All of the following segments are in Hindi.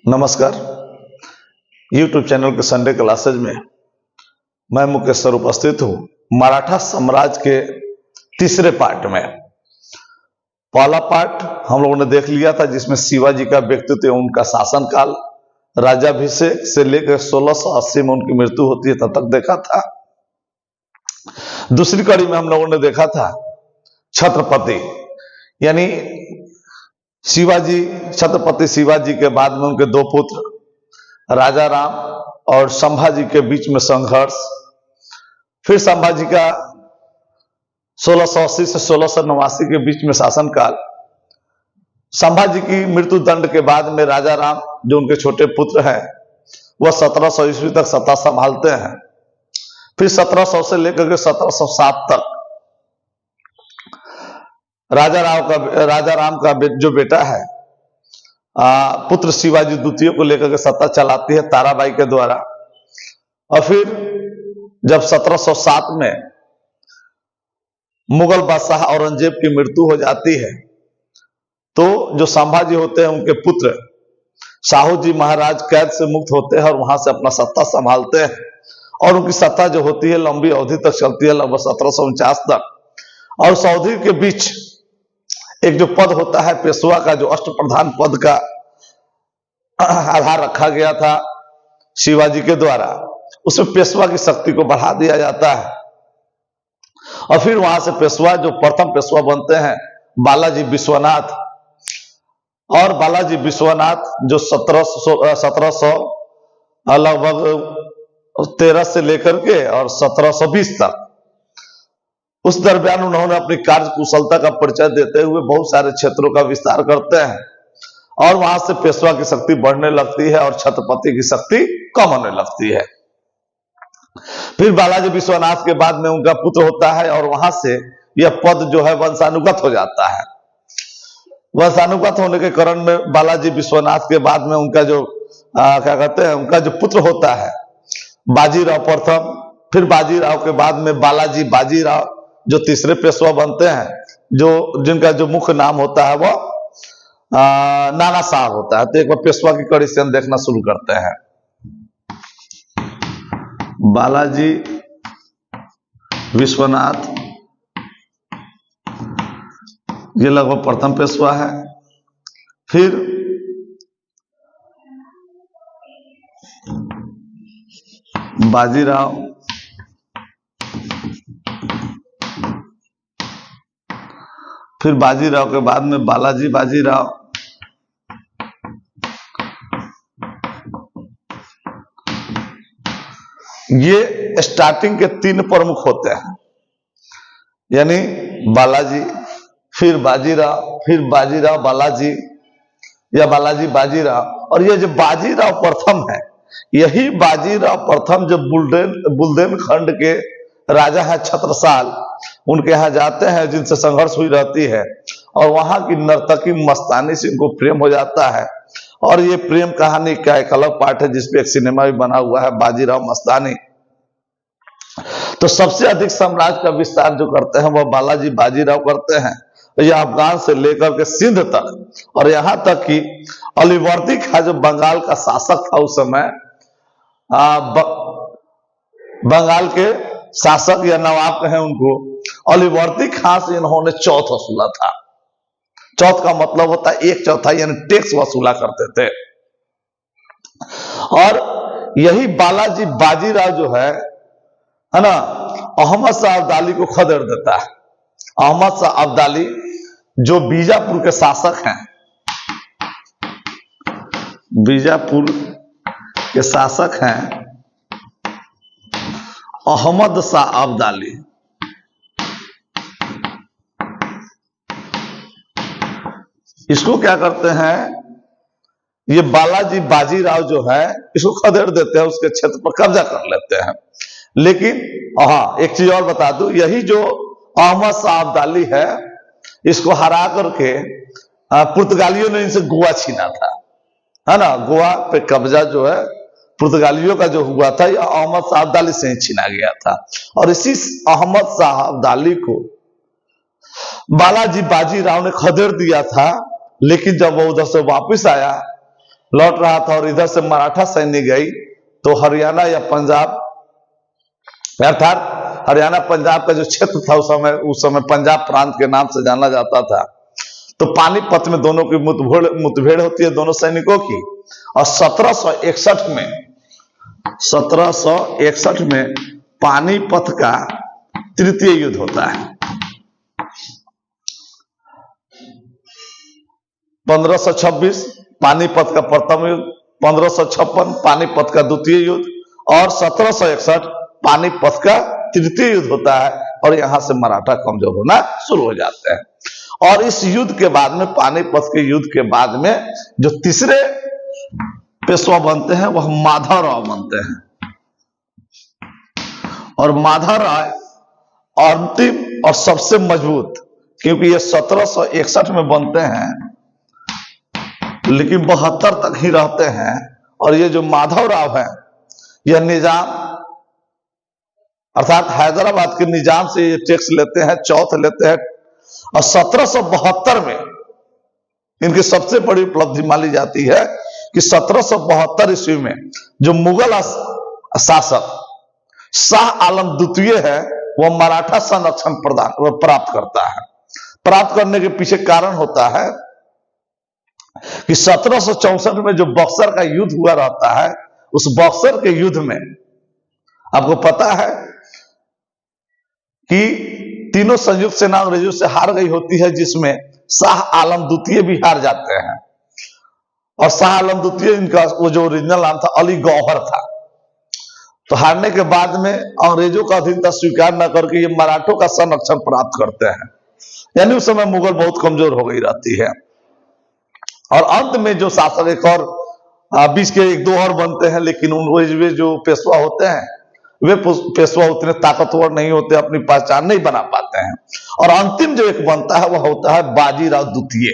नमस्कार। YouTube चैनल के संडे क्लासेज में मैं मुकेश सर उपस्थित हूं। मराठा साम्राज्य के तीसरे पार्ट में पहला पार्ट हम लोगों ने देख लिया था, जिसमें शिवाजी का व्यक्तित्व एवं उनका शासनकाल, राजाभिषेक से लेकर 1680 में उनकी मृत्यु होती है तब तक देखा था। दूसरी कड़ी में हम लोगों ने देखा था छत्रपति, यानी शिवाजी, छत्रपति शिवाजी के बाद में उनके दो पुत्र राजा राम और संभाजी के बीच में संघर्ष। फिर संभाजी का 1680 से 1689 के बीच में शासनकाल। संभाजी की मृत्यु दंड के बाद में राजा राम, जो उनके छोटे पुत्र हैं, वह 1700 ईस्वी तक सत्ता संभालते हैं। फिर 1700 से लेकर के 1707 तक राजा राम का जो बेटा है, पुत्र शिवाजी द्वितीय को लेकर के सत्ता चलाती है ताराबाई के द्वारा। और फिर जब 1707 में मुगल बादशाह औरंगजेब की मृत्यु हो जाती है, तो जो संभाजी होते हैं उनके पुत्र शाहू जी महाराज कैद से मुक्त होते हैं और वहां से अपना सत्ता संभालते हैं। और उनकी सत्ता जो होती है लंबी अवधि तक चलती है, लगभग 1749 तक। और उस अवधि के बीच एक जो पद होता है पेशवा का, जो अष्टप्रधान पद का आधार रखा गया था शिवाजी के द्वारा, उसमें पेशवा की शक्ति को बढ़ा दिया जाता है। और फिर वहां से पेशवा, जो प्रथम पेशवा बनते हैं बालाजी विश्वनाथ, और बालाजी विश्वनाथ जो 1700 लगभग 13 से लेकर के और 1720 तक, उस दरमियान उन्होंने अपनी कार्य कुशलता का परिचय देते हुए बहुत सारे क्षेत्रों का विस्तार करते हैं। और वहां से पेशवा की शक्ति बढ़ने लगती है और छत्रपति की शक्ति कम होने लगती है। फिर बालाजी विश्वनाथ के बाद में उनका पुत्र होता है और वहां से यह पद जो है वंशानुगत हो जाता है। वंशानुगत होने के कारण में बालाजी विश्वनाथ के बाद में उनका जो क्या कहते हैं, उनका जो पुत्र होता है बाजीराव प्रथम। फिर बाजीराव के बाद में बालाजी बाजीराव जो तीसरे पेशवा बनते हैं, जो जिनका जो मुख्य नाम होता है वह नाना साहब होता है। तो एक बार पेशवा की कड़ी से हम देखना शुरू करते हैं। बालाजी विश्वनाथ ये लगभग प्रथम पेशवा है। फिर बाजीराव, फिर बाजीराव के बाद में बालाजी बाजीराव, ये स्टार्टिंग के 3 प्रमुख होते हैं, यानी बालाजी, फिर बाजीराव, फिर बाजीराव बालाजी या बालाजी बाजीराव। और ये जो बाजीराव प्रथम है, यही बाजीराव प्रथम जो बुलदेलखंड के राजा है छत्रसाल, उनके यहाँ जाते हैं, जिनसे संघर्ष हुई रहती है। और वहां की नर्तकी मस्तानी से इनको प्रेम हो जाता है। और ये प्रेम कहानी का एक अलग पार्ट है, जिसपे एक सिनेमा भी बना हुआ है, बाजीराव मस्तानी। तो सबसे अधिक साम्राज्य का विस्तार जो करते हैं वह बालाजी बाजीराव करते हैं। यह अफगान से लेकर के सिंध तक, और यहां तक कि अलीवर्दी खां जो बंगाल का शासक था उस समय, बंगाल के शासक या नवाब कहें उनको, अलीवर्दी खां से इन्होंने चौथ वसूला था। चौथ का मतलब होता है 1/4, यानी टैक्स वसूला करते थे। और यही बालाजी बाजीराव जो है ना, अहमद शाह अब्दाली को खदेड़ देता है। अहमद शाह अब्दाली जो बीजापुर के शासक हैं, बीजापुर के शासक हैं अहमद शाह अब्दाली, इसको क्या करते हैं, ये बालाजी बाजीराव जो है इसको खदेड़ देते हैं, उसके क्षेत्र पर कब्जा कर लेते हैं। लेकिन हाँ, एक चीज और बता दूं, यही जो अहमद शाह अब्दाली है, इसको हरा करके पुर्तगालियों ने इनसे गोवा छीना था, है ना। गोवा पे कब्जा जो है पुर्तगालियों का जो हुआ था, यह अहमद शाह अब्दाली से ही छीना गया था। और इसी अहमद शाह अब्दाली को बालाजी बाजीराव ने खदेड़ दिया था। लेकिन जब वो उधर से वापस आया लौट रहा था और इधर से मराठा सैन्य गई, तो हरियाणा या पंजाब, अर्थात हरियाणा पंजाब का जो क्षेत्र था उस समय पंजाब प्रांत के नाम से जाना जाता था। तो पानीपत में दोनों की मुठभेड़ होती है, दोनों सैनिकों की। और 1761 में पानीपत का तृतीय युद्ध होता है। 1526 पानीपत का प्रथम युद्ध, 1556 पानीपत का द्वितीय युद्ध और 1761 पानीपत का तृतीय युद्ध होता है। और यहां से मराठा कमजोर होना शुरू हो जाते हैं। और इस युद्ध के बाद में, पानीपत के युद्ध के बाद में, जो तीसरे पेशवा बनते हैं वह माधवराव बनते हैं। और माधवराव अंतिम और सबसे मजबूत, क्योंकि ये 1761 में बनते हैं लेकिन 72 तक ही रहते हैं। और ये जो माधवराव है, यह निजाम अर्थात हैदराबाद के निजाम से ये टैक्स लेते हैं, चौथ लेते हैं। और 1772 में इनकी सबसे बड़ी उपलब्धि मानी जाती है कि 1772 ईस्वी में जो मुगल शासक शाह आलम द्वितीय है, वह मराठा संरक्षण प्राप्त करता है। प्राप्त करने के पीछे कारण होता है कि 1764 में जो बक्सर का युद्ध हुआ रहता है, उस बक्सर के युद्ध में आपको पता है कि तीनों संयुक्त सेना अंग्रेजों से हार गई होती है, जिसमें शाह आलम द्वितीय भी हार जाते हैं। और शाह आलम द्वितीय, इनका वो जो ओरिजिनल नाम था अली गौहर था। तो हारने के बाद में अंग्रेजों का अधीनता स्वीकार न करके ये मराठों का संरक्षण प्राप्त करते हैं। यानी उस समय मुगल बहुत कमजोर हो गई रहती है। और अंत में जो शासक एक और बीच के एक दो और बनते हैं, लेकिन वे जो पेशवा होते हैं, वे पेशवा उतने ताकतवर नहीं होते, अपनी पहचान नहीं बना पाते हैं। और अंतिम जो एक बनता है वह होता है बाजीराव द्वितीय,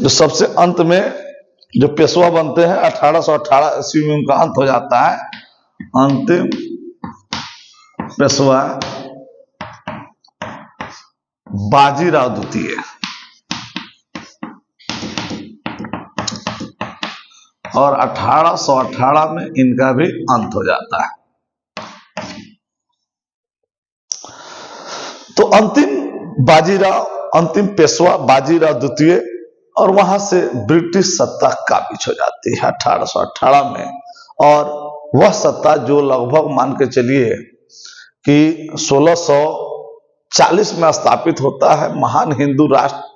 जो सबसे अंत में जो पेशवा बनते हैं। 1818 ईस्वी में उनका अंत हो जाता है। अंतिम पेशवा बाजीराव द्वितीय। और 1818 में इनका भी अंत हो जाता है। तो अंतिम पेशवा बाजीराव द्वितीय, और वहां से ब्रिटिश सत्ता काबिज हो जाती है 1818 में। और वह सत्ता जो लगभग मान के चलिए कि 1640 में स्थापित होता है। महान हिंदू राष्ट्र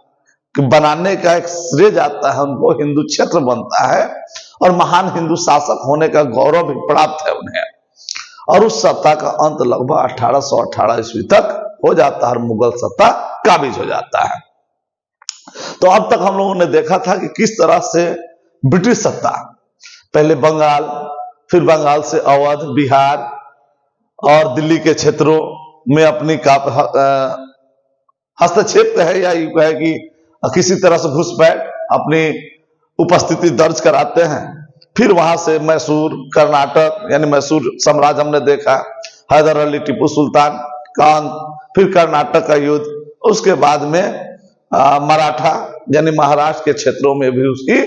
बनाने का एक श्रेय जाता है उनको, हिंदू क्षेत्र बनता है और महान हिंदू शासक होने का गौरव भी प्राप्त है उन्हें। और उस सत्ता का अंत लगभग 1818 ईस्वी तक हो जाता है और मुगल सत्ता काबिज हो जाता है। तो अब तक हम लोगों ने देखा था कि किस तरह से ब्रिटिश सत्ता पहले बंगाल, फिर बंगाल से अवध, बिहार और दिल्ली के क्षेत्रों में अपनी हस्तक्षेप है या यूं कहे कि किसी तरह से घुसपैठ अपनी उपस्थिति दर्ज कराते हैं। फिर वहां से मैसूर, कर्नाटक, यानी मैसूर साम्राज्य हमने देखा, हैदर अली, टीपू सुल्तान का, फिर कर्नाटक का युद्ध, उसके बाद में मराठा यानी महाराष्ट्र के क्षेत्रों में भी उसकी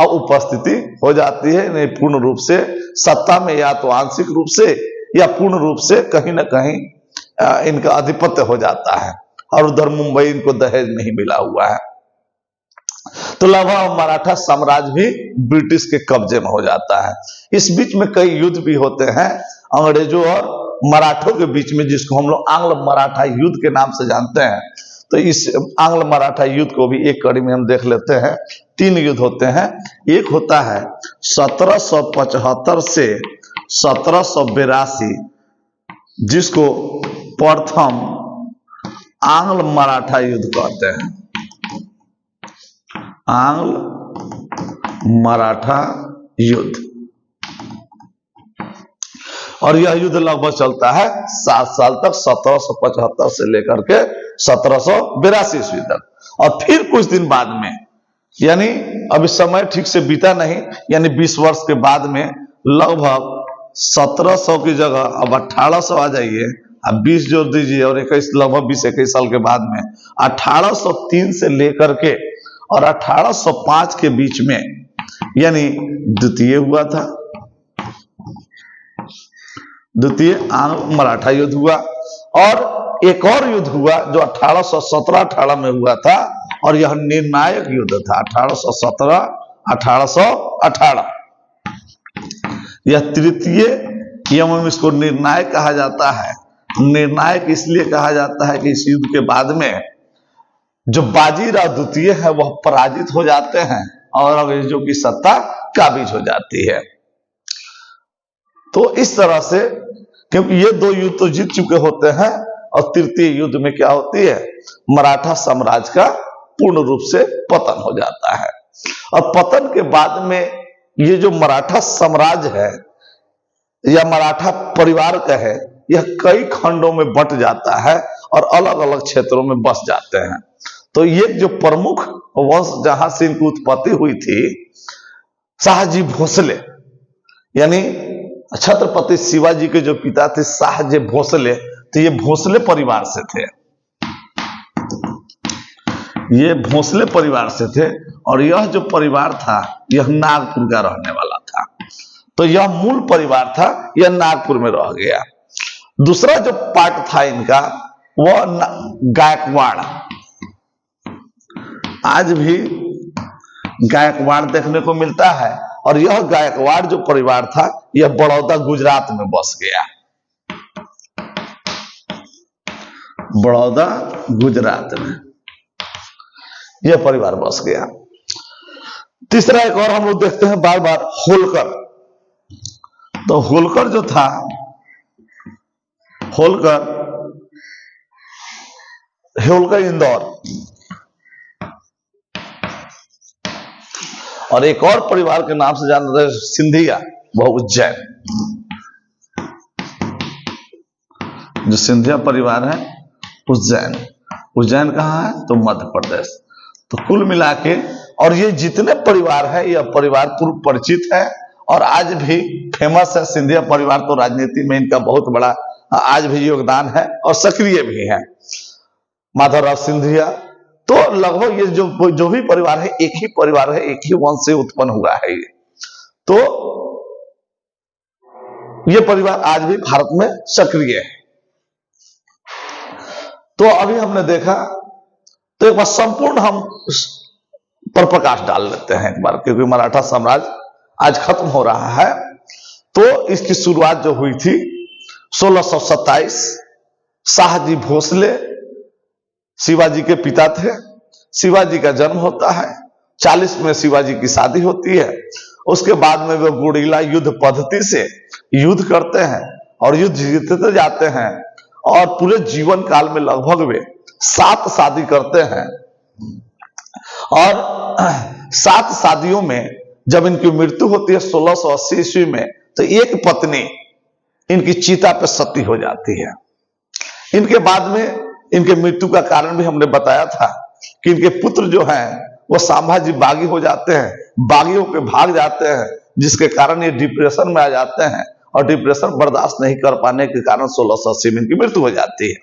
उपस्थिति हो जाती है। नहीं पूर्ण रूप से सत्ता में, या तो आंशिक रूप से या पूर्ण रूप से कहीं ना कहीं इनका आधिपत्य हो जाता है। और उधर मुंबई इनको दहेज नहीं मिला हुआ है। तो लगभग मराठा साम्राज्य भी ब्रिटिश के कब्जे में हो जाता है। इस बीच में कई युद्ध भी होते हैं अंग्रेजों और मराठों के बीच में, जिसको हम लोग आंग्ल मराठा युद्ध के नाम से जानते हैं। तो इस आंग्ल मराठा युद्ध को भी एक कड़ी में हम देख लेते हैं। 3 युद्ध होते हैं। एक होता है 1775 से 1782, जिसको प्रथम आंग्ल मराठा युद्ध कहते हैं। आंग्ल मराठा युद्ध। और यह युद्ध लगभग चलता है 7 साल तक, 1775 से लेकर के 1782 ईस्वी तक। और फिर कुछ दिन बाद में, यानी अभी समय ठीक से बीता नहीं, यानी 20 वर्ष के बाद में लगभग 1700 की जगह अब 1800 आ जाइए अब 20 जोड़ दीजिए और 21, लगभग 20-21 साल के बाद में 1803 से लेकर के और 1805 के बीच में यानी द्वितीय हुआ था, द्वितीय मराठा युद्ध हुआ, और एक और युद्ध हुआ जो 1817-18 में हुआ था, और यह निर्णायक युद्ध था 1817-1818। यह तृतीय एवं इसको निर्णायक कहा जाता है। निर्णायक इसलिए कहा जाता है कि इस युद्ध के बाद में जो बाजीराव द्वितीय है वह पराजित हो जाते हैं और अंग्रेजों की सत्ता काबिज हो जाती है। तो इस तरह से, क्योंकि ये दो युद्ध तो जीत चुके होते हैं, और तृतीय युद्ध में क्या होती है, मराठा साम्राज्य का पूर्ण रूप से पतन हो जाता है। और पतन के बाद में ये जो मराठा साम्राज्य है या मराठा परिवार का है, यह कई खंडों में बंट जाता है और अलग अलग क्षेत्रों में बस जाते हैं। तो ये जो प्रमुख वंश जहां से इनकी उत्पत्ति हुई थी, शाहजी भोसले, यानी छत्रपति शिवाजी के जो पिता थे शाहजी भोसले, तो ये भोसले परिवार से थे, ये भोसले परिवार से थे। और यह जो परिवार था यह नागपुर का रहने वाला था। तो यह मूल परिवार था, यह नागपुर में रह गया। दूसरा जो पार्ट था इनका वह गायकवाड़। आज भी गायकवाड़ देखने को मिलता है, और यह गायकवाड़ जो परिवार था यह बड़ौदा गुजरात में बस गया, बड़ौदा गुजरात में यह परिवार बस गया। तीसरा एक और हम लोग देखते हैं बार बार, होलकर। तो होलकर जो था, होलकर इंदौर, और एक और परिवार के नाम से जानते हैं सिंधिया, वह उज्जैन। जो सिंधिया परिवार है उज्जैन, उज्जैन कहाँ है, तो मध्य प्रदेश। तो कुल मिला के, और ये जितने परिवार है यह परिवार पूर्व परिचित है और आज भी फेमस है। सिंधिया परिवार तो राजनीति में इनका बहुत बड़ा आज भी योगदान है और सक्रिय भी है। माधवराव सिंधिया, तो लगभग ये जो भी परिवार है एक ही परिवार है, एक ही वंश से उत्पन्न हुआ है ये। तो ये परिवार आज भी भारत में सक्रिय है। तो अभी हमने देखा, तो एक बार संपूर्ण हम पर प्रकाश डाल लेते हैं एक बार, क्योंकि मराठा साम्राज्य आज खत्म हो रहा है। तो इसकी शुरुआत जो हुई थी 1627, शाहजी भोसले शिवाजी के पिता थे। शिवाजी का जन्म होता है, 40 में शिवाजी की शादी होती है। उसके बाद में वे गुरिल्ला युद्ध पद्धति से युद्ध करते हैं और युद्ध जीतते जाते हैं, और पूरे जीवन काल में लगभग वे 7 शादी करते हैं। और 7 शादियों में जब इनकी मृत्यु होती है 1680 ईस्वी में, तो एक पत्नी इनकी चिता पर सती हो जाती है। इनके बाद में इनके मृत्यु का कारण भी हमने बताया था कि इनके पुत्र जो हैं वो संभाजी बागी हो जाते हैं, बागियों के भाग जाते हैं, जिसके कारण ये डिप्रेशन में आ जाते हैं, और डिप्रेशन बर्दाश्त नहीं कर पाने के कारण 1680 में इनकी मृत्यु हो जाती है।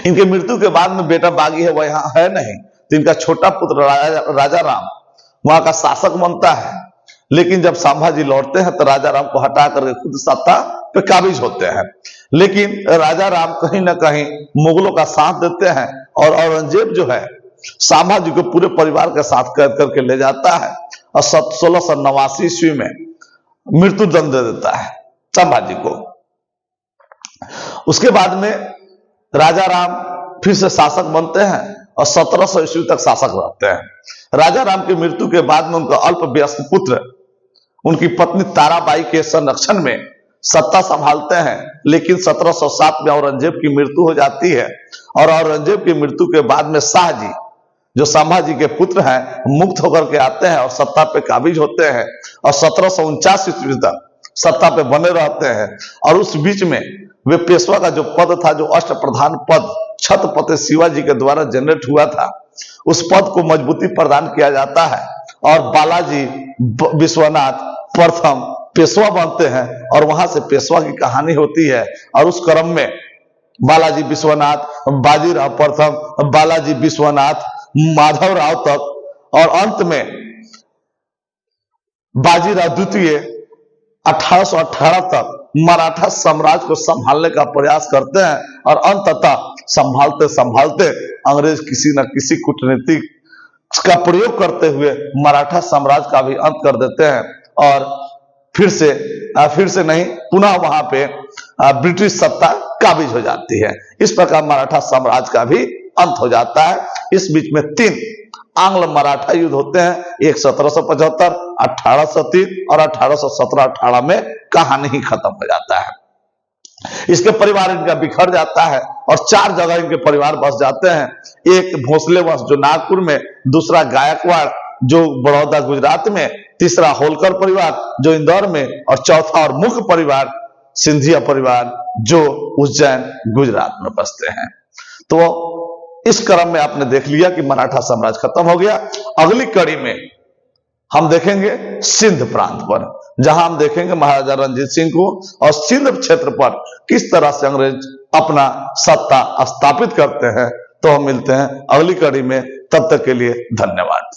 इनके मृत्यु के बाद में बेटा बागी है वह यहाँ है नहीं, तो इनका छोटा पुत्र राजा राम वहां का शासक बनता है। लेकिन जब संभाजी लौटते हैं तो राजा राम को हटा करके खुद सत्ता पे काबिज होते हैं। लेकिन राजा राम कहीं ना कहीं मुगलों का साथ देते हैं, और औरंगजेब जो है संभाजी को पूरे परिवार के साथ कैद करके ले जाता है, और 1689 ईस्वी में मृत्यु दंड दे देता है संभाजी को। उसके बाद में राजा राम फिर से शासक बनते हैं और 1700 ईस्वी तक शासक रहते हैं। राजा राम की मृत्यु के बाद में उनका अल्पवयस्क पुत्र उनकी पत्नी ताराबाई के संरक्षण में सत्ता संभालते हैं। लेकिन 1707 में औरंगजेब की मृत्यु हो जाती है, और औरंगजेब की मृत्यु के बाद में शाहजी जो संभाजी के पुत्र हैं मुक्त होकर के आते हैं और सत्ता पे काबिज होते हैं, और 1749 ईस्वी तक सत्ता पे बने रहते हैं। और उस बीच में वे पेशवा का जो पद था, जो अष्टप्रधान पद छत्रपति शिवाजी के द्वारा जनरेट हुआ था, उस पद को मजबूती प्रदान किया जाता है, और बालाजी विश्वनाथ प्रथम पेशवा बनते हैं और वहां से पेशवा की कहानी होती है। और उस क्रम में बालाजी विश्वनाथ, बाजीराव प्रथम, बालाजी विश्वनाथ, माधवराव तक, और अंत में बाजीराव द्वितीय 1818 तक मराठा साम्राज्य को संभालने का प्रयास करते हैं। और अंततः संभालते संभालते अंग्रेज किसी न किसी कूटनीति का प्रयोग करते हुए मराठा साम्राज्य का भी अंत कर देते हैं। और फिर से नहीं, पुनः वहां पे ब्रिटिश सत्ता काबिज हो जाती है। इस प्रकार मराठा साम्राज्य का भी अंत हो जाता है। इस बीच में 3 आंग्ल मराठा युद्ध होते हैं, एक 1775, 1803 और 1817-18 में कहानी ही खत्म हो जाता है। इसके परिवार इनका बिखर जाता है और 4 जगह इनके परिवार बस जाते हैं। एक भोसले वंश जो नागपुर में, दूसरा गायकवाड़ जो बड़ौदा गुजरात में, तीसरा होलकर परिवार जो इंदौर में, और चौथा और मुख्य परिवार सिंधिया परिवार जो उज्जैन गुजरात में बसते हैं। तो इस क्रम में आपने देख लिया कि मराठा साम्राज्य खत्म हो गया। अगली कड़ी में हम देखेंगे सिंध प्रांत पर, जहां हम देखेंगे महाराजा रणजीत सिंह को और सिंध क्षेत्र पर किस तरह से अंग्रेज अपना सत्ता स्थापित करते हैं। तो हम मिलते हैं अगली कड़ी में, तब तक के लिए धन्यवाद।